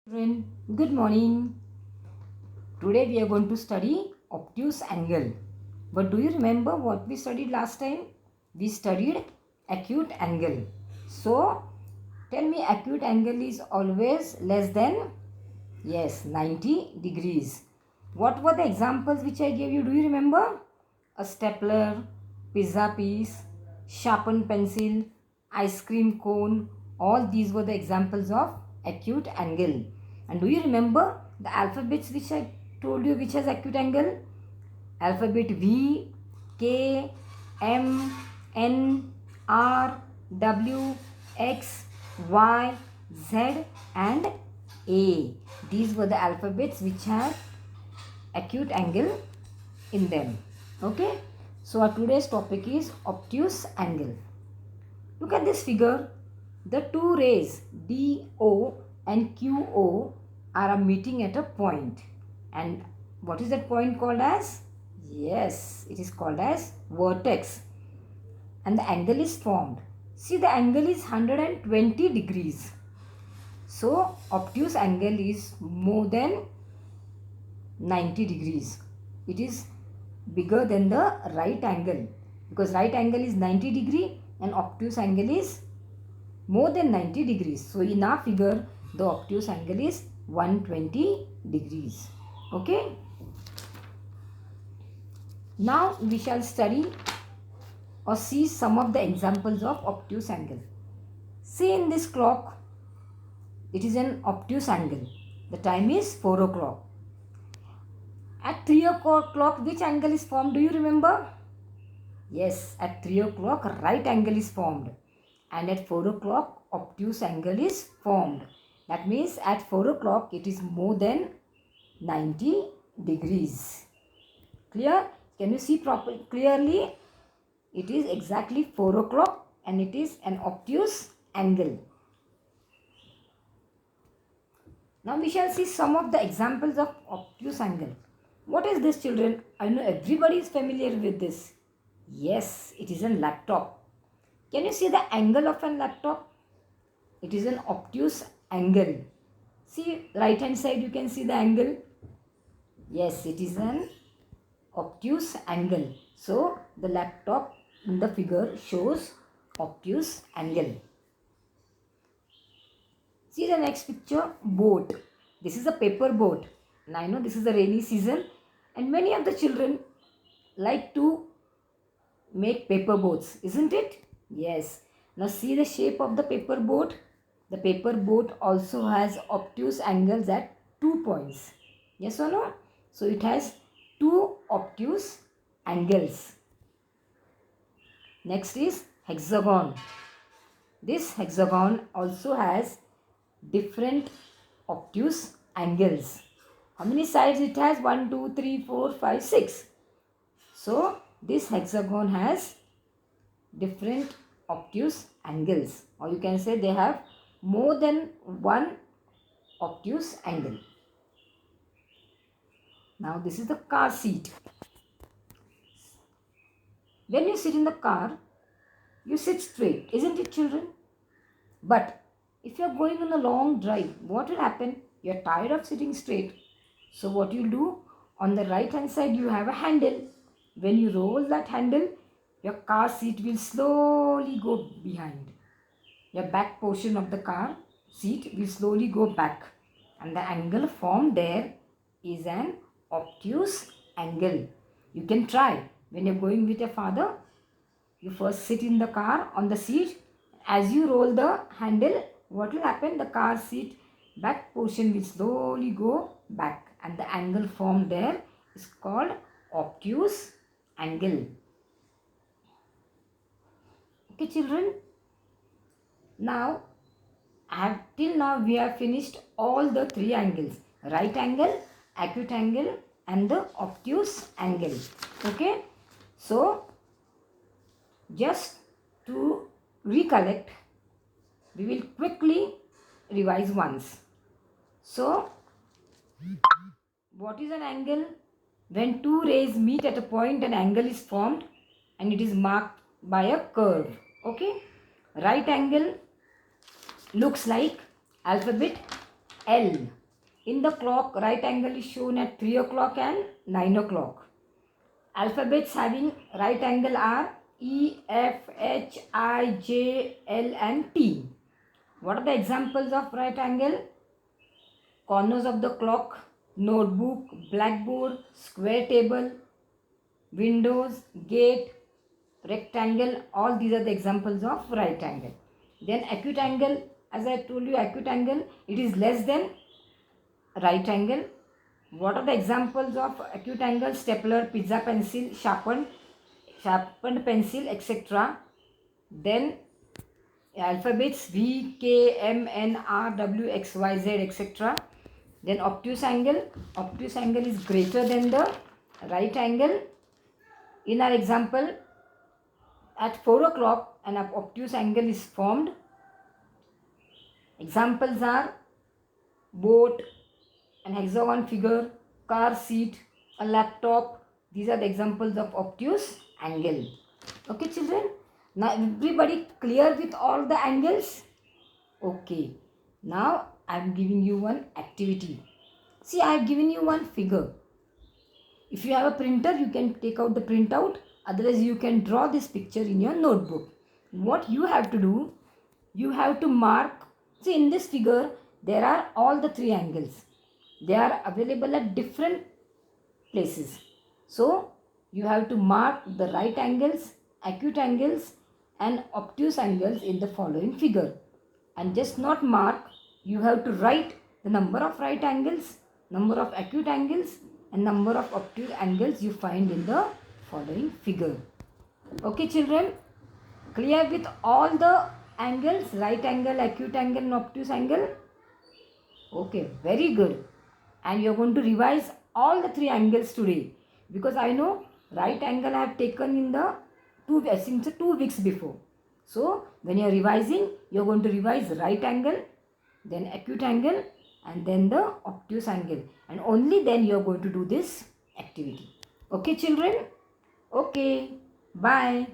Children, good morning. Today we are going to study obtuse angle. But do you remember what we studied last time? We studied acute angle. So, tell me, acute angle is always less than, yes, 90 degrees. What were the examples which I gave you? Do you remember? A stapler, pizza piece, sharpened pencil, ice cream cone. All these were the examples of acute angle. And do you remember the alphabets which I told you which has acute angle? Alphabet V, K, M, N, R, W, X, Y, Z and A. These were the alphabets which have acute angle in them. Okay. So our today's topic is obtuse angle. Look at this figure. The two rays DO and QO are meeting at a point. And what is that point called as? Yes, it is called as vertex. And the angle is formed. See, the angle is 120 degrees. So, obtuse angle is more than 90 degrees. It is bigger than the right angle, because right angle is 90 degree and obtuse angle is more than 90 degrees. So in our figure the obtuse angle is 120 degrees. Okay. Now we shall study or see some of the examples of obtuse angle. See, in this clock it is an obtuse angle. The time is 4 o'clock. At 3 o'clock which angle is formed? Do you remember? Yes, at 3 o'clock right angle is formed, and at 4 o'clock obtuse angle is formed. That means at 4 o'clock it is more than 90 degrees. Clear? Can you see clearly? It is exactly 4 o'clock and it is an obtuse angle. Now we shall see some of the examples of obtuse angle. What is this, children? I know everybody is familiar with this. Yes, it is a laptop. Can you see the angle of a laptop? It is an obtuse angle. See, right hand side you can see the angle. Yes, it is an obtuse angle. So, the laptop in the figure shows obtuse angle. See the next picture, boat. This is a paper boat. And I know this is the rainy season and many of the children like to make paper boats, isn't it? Yes. Now see the shape of the paper boat. The paper boat also has obtuse angles at 2 points. Yes or no? So it has 2 obtuse angles. Next is hexagon. This hexagon also has different obtuse angles. How many sides it has? 1, 2, 3, 4, 5, 6. So this hexagon has different obtuse angles, or you can say they have more than one obtuse angle. Now this is the car seat. When you sit in the car, you sit straight, isn't it, children? But if you are going on a long drive, what will happen? You are tired of sitting straight. So what you do, on the right hand side you have a handle. When you roll that handle, your car seat will slowly go behind. Your back portion of the car seat will slowly go back, and the angle formed there is an obtuse angle. You can try. When you're going with your father, you first sit in the car on the seat. As you roll the handle, what will happen? The car seat back portion will slowly go back, and the angle formed there is called obtuse angle. Okay, children. Now, till now we have finished all the 3 angles: right angle, acute angle and the obtuse angle. Okay. So, just to recollect, we will quickly revise once. So, what is an angle? When 2 rays meet at a point, an angle is formed and it is marked by a curve. Okay. Right angle looks like alphabet L. In the clock, right angle is shown at 3 o'clock and 9 o'clock. Alphabets having right angle are E, F, H, I, J, L and T. What are the examples of right angle? Corners of the clock, notebook, blackboard, square table, windows, gate, rectangle. All these are the examples of right angle. Then acute angle, as I told you, acute angle, it is less than right angle. What are the examples of acute angle? Stapler, pizza pencil, sharpened pencil, etc. Then alphabets V, K, M, N, R, W, X, Y, Z, etc. Then obtuse angle is greater than the right angle. In our example, at 4 o'clock an obtuse angle is formed. Examples are boat, an hexagon figure, car seat, a laptop. These are the examples of obtuse angle. Okay children, now everybody clear with all the angles? Okay, now I am giving you one activity. See, I have given you one figure. If you have a printer, you can take out the printout. Otherwise, you can draw this picture in your notebook. What you have to do, you have to mark. See, in this figure, there are all the three angles. They are available at different places. So, you have to mark the right angles, acute angles and obtuse angles in the following figure. And just not mark, you have to write the number of right angles, number of acute angles and number of obtuse angles you find in the following figure. Okay children, clear with all the angles, right angle, acute angle and obtuse angle? Okay, very good. And you are going to revise all the three angles today, because I know right angle I have taken in the 2 weeks before. So when you are revising, you are going to revise right angle, then acute angle and then the obtuse angle, and only then you are going to do this activity. Okay children? Okay, bye.